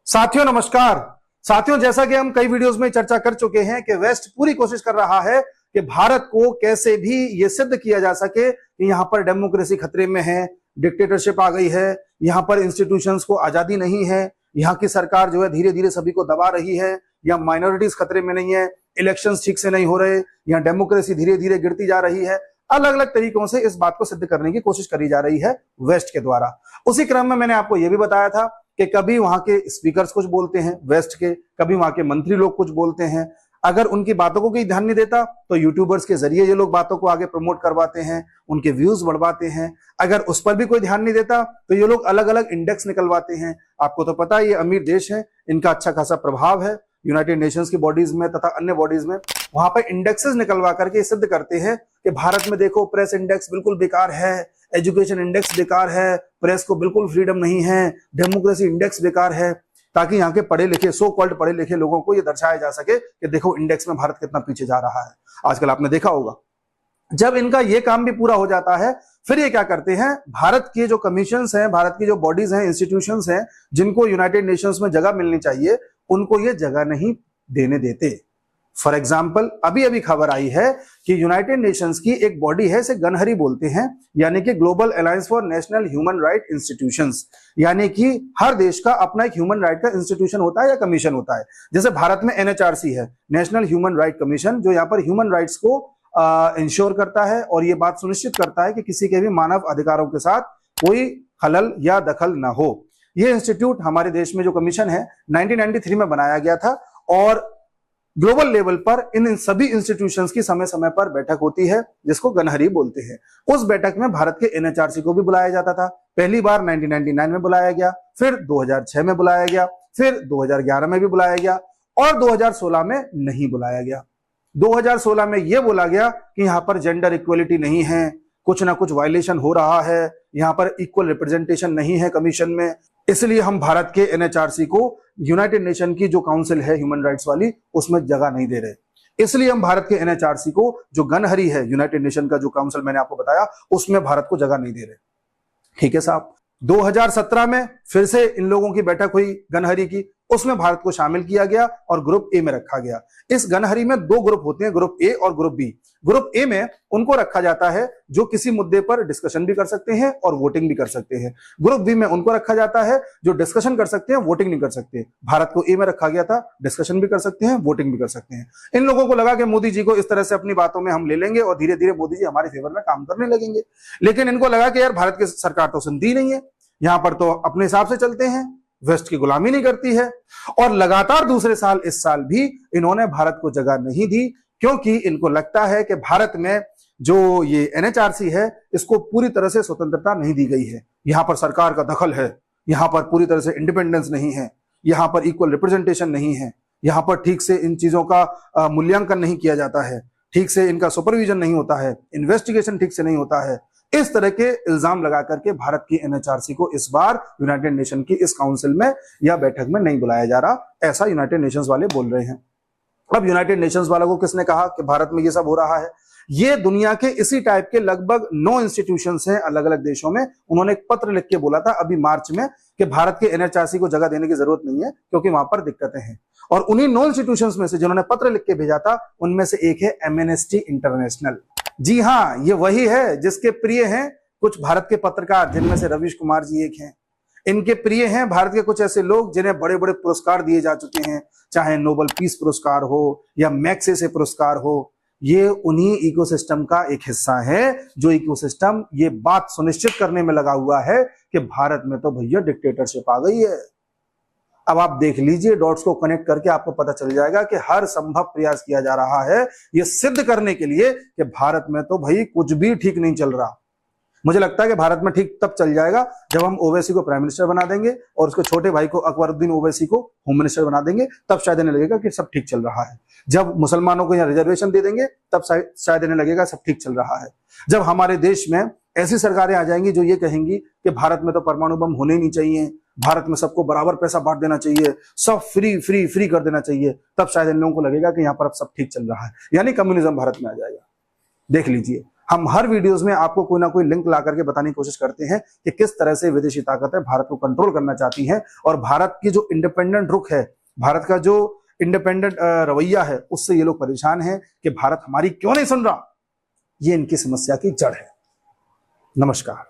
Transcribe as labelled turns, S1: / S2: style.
S1: साथियों नमस्कार। साथियों, जैसा कि हम कई वीडियोस में चर्चा कर चुके हैं कि वेस्ट पूरी कोशिश कर रहा है कि भारत को कैसे भी ये सिद्ध किया जा सके कि यहां पर डेमोक्रेसी खतरे में है, डिक्टेटरशिप आ गई है, यहां पर इंस्टीट्यूशंस को आजादी नहीं है, यहां की सरकार जो है धीरे धीरे सभी को दबा रही है, या माइनॉरिटीज खतरे में नहीं है, इलेक्शंस ठीक से नहीं हो रहे, यहाँ डेमोक्रेसी धीरे धीरे गिरती जा रही है। अलग अलग तरीकों से इस बात को सिद्ध करने की कोशिश करी जा रही है वेस्ट के द्वारा। उसी क्रम में मैंने आपको यह भी बताया था कि कभी वहां के स्पीकर्स कुछ बोलते हैं वेस्ट के, कभी वहां के मंत्री लोग कुछ बोलते हैं। अगर उनकी बातों को कोई ध्यान नहीं देता तो यूट्यूबर्स के जरिए ये लोग बातों को आगे प्रमोट करवाते हैं, उनके व्यूज बढ़वाते हैं। अगर उस पर भी कोई ध्यान नहीं देता तो ये लोग अलग अलग इंडेक्स निकलवाते हैं। आपको तो पता है ये अमीर देश है, इनका अच्छा खासा प्रभाव है यूनाइटेड नेशंस की बॉडीज में तथा अन्य बॉडीज में। वहां पर इंडेक्सेस निकलवा करके सिद्ध करते हैं कि भारत में देखो प्रेस इंडेक्स बिल्कुल बेकार है, एजुकेशन इंडेक्स बेकार है, प्रेस को बिल्कुल फ्रीडम नहीं है, डेमोक्रेसी इंडेक्स बेकार है, ताकि यहाँ के पढ़े लिखे सो कॉल्ड पढ़े लिखे लोगों को ये दर्शाया जा सके कि देखो इंडेक्स में भारत कितना पीछे जा रहा है। आजकल आपने देखा होगा जब इनका ये काम भी पूरा हो जाता है फिर ये क्या करते हैं, भारत के जो कमीशंस हैं, भारत की जो बॉडीज हैं, इंस्टीट्यूशंस हैं, जिनको यूनाइटेड नेशंस में जगह मिलनी चाहिए उनको ये जगह नहीं देने देते। फॉर एग्जाम्पल अभी अभी खबर आई है कि यूनाइटेड नेशंस की एक बॉडी है, इसे गनहरी बोलते हैं, यानी कि global alliance for national human right institutions, यानी कि हर देश का अपना एक ह्यूमन राइट का इंस्टीट्यूशन होता है या कमीशन होता है। जैसे भारत में एनएचआरसी है, नेशनल ह्यूमन राइट कमीशन, जो यहाँ पर ह्यूमन राइट्स को इंश्योर करता है और ये बात सुनिश्चित करता है कि किसी के भी मानव अधिकारों के साथ कोई खलल या दखल ना हो। ये इंस्टीट्यूट हमारे देश में जो कमीशन है 1993 में बनाया गया था और ग्लोबल लेवल पर इन सभी इंस्टीट्यूशंस की समय समय पर बैठक होती है जिसको गनहरी बोलते हैं। उस बैठक में भारत के एनएचआरसी को भी बुलाया जाता था। पहली बार 1999 में बुलाया गया, फिर 2006 में बुलाया गया, फिर 2011 में भी बुलाया गया और 2016 में नहीं बुलाया गया। 2016 में यह बोला गया कि यहां पर जेंडर इक्वलिटी नहीं है, कुछ ना कुछ वायलेशन हो रहा है, यहां पर इक्वल रिप्रेजेंटेशन नहीं है कमीशन में, इसलिए हम भारत के एनएचआरसी को यूनाइटेड नेशन की जो काउंसिल है ह्यूमन राइट्स वाली उसमें जगह नहीं दे रहे। इसलिए हम भारत के एनएचआरसी को, जो गनहरी है यूनाइटेड नेशन का जो काउंसिल मैंने आपको बताया, उसमें भारत को जगह नहीं दे रहे। ठीक है साहब। 2017 में फिर से इन लोगों की बैठक हुई गनहरी की, उसमें भारत को शामिल किया गया और ग्रुप ए में रखा गया। इस गनहरी में दो ग्रुप होते हैं, ग्रुप ए और ग्रुप बी। ग्रुप ए में उनको रखा जाता है जो किसी मुद्दे पर डिस्कशन भी कर सकते हैं और वोटिंग भी कर सकते हैं। ग्रुप बी में उनको रखा जाता है जो डिस्कशन कर सकते हैं, वोटिंग नहीं कर सकते। भारत को ए में रखा गया था, डिस्कशन भी कर सकते हैं, वोटिंग भी कर सकते हैं। इन लोगों को लगा कि मोदी जी को इस तरह से अपनी बातों में हम ले लेंगे और धीरे धीरे मोदी जी हमारे फेवर में काम करने लगेंगे। लेकिन इनको लगा कि यार भारत की सरकार तो सुनती नहीं है, यहां पर तो अपने हिसाब से चलते हैं, वेस्ट की गुलामी नहीं करती है। और लगातार दूसरे साल, इस साल भी इन्होंने भारत को जगह नहीं दी, क्योंकि इनको लगता है कि भारत में जो ये एनएचआरसी है इसको पूरी तरह से स्वतंत्रता नहीं दी गई है, यहां पर सरकार का दखल है, यहां पर पूरी तरह से इंडिपेंडेंस नहीं है, यहां पर इक्वल रिप्रेजेंटेशन नहीं है, यहां पर ठीक से इन चीजों का मूल्यांकन नहीं किया जाता है, ठीक से इनका सुपरविजन नहीं होता है, इन्वेस्टिगेशन ठीक से नहीं होता है। इस तरह के इल्जाम लगा करके भारत की एनएचआरसी को इस बार यूनाइटेड नेशन की इस काउंसिल में या बैठक में नहीं बुलाया जा रहा, ऐसा यूनाइटेड नेशंस वाले बोल रहे हैं। अब यूनाइटेड नेशंस वालों को किसने कहा कि भारत में ये सब हो रहा है? ये दुनिया के इसी टाइप के लगभग 9 इंस्टीट्यूशंस हैं अलग अलग देशों में। उन्होंने एक पत्र लिख के बोला था अभी मार्च में कि भारत के एनएचआरसी को जगह देने की जरूरत नहीं है क्योंकि वहां पर दिक्कतें हैं। और उन्हीं 9 इंस्टीट्यूशंस में से जिन्होंने पत्र लिख के भेजा था उनमें से एक है एमनेस्टी इंटरनेशनल। जी हाँ, ये वही है जिसके प्रिय हैं कुछ भारत के पत्रकार, जिनमें से रवीश कुमार जी एक हैं। इनके प्रिय हैं भारत के कुछ ऐसे लोग जिन्हें बड़े बड़े पुरस्कार दिए जा चुके हैं, चाहे नोबेल पीस पुरस्कार हो या मैग्सेसे पुरस्कार हो। ये उन्हीं इकोसिस्टम का एक हिस्सा है जो इकोसिस्टम ये बात सुनिश्चित करने में लगा हुआ है कि भारत में तो भैया डिक्टेटरशिप आ गई है। अब आप देख लीजिए, डॉट्स को कनेक्ट करके आपको पता चल जाएगा कि हर संभव प्रयास किया जा रहा है ये सिद्ध करने के लिए कि भारत में तो भाई कुछ भी ठीक नहीं चल रहा। मुझे लगता है कि भारत में ठीक तब चल जाएगा जब हम ओवैसी को प्राइम मिनिस्टर बना देंगे और उसके छोटे भाई को अकबरुद्दीन ओवैसी को होम मिनिस्टर बना देंगे, तब शायद इन्हें लगेगा कि सब ठीक चल रहा है। जब मुसलमानों को यहाँ रिजर्वेशन दे देंगे तब शायद इन्हें लगेगा सब ठीक चल रहा है। जब हमारे देश में ऐसी सरकारें आ जाएंगी जो ये कहेंगी कि भारत में तो परमाणु बम होने नहीं चाहिए, भारत में सबको बराबर पैसा बांट देना चाहिए, सब फ्री फ्री फ्री कर देना चाहिए, तब शायद इन लोगों को लगेगा कि यहाँ पर अब सब ठीक चल रहा है, यानी कम्युनिज्म भारत में आ जाएगा। देख लीजिए, हम हर वीडियोस में आपको कोई ना कोई लिंक ला करके बताने की कोशिश करते हैं कि किस तरह से विदेशी ताकतें भारत को कंट्रोल करना चाहती हैं, और भारत की जो इंडिपेंडेंट रुख है, भारत का जो इंडिपेंडेंट रवैया है, उससे ये लोग परेशान हैं कि भारत हमारी क्यों नहीं सुन रहा। ये इनकी समस्या की जड़ है। नमस्कार।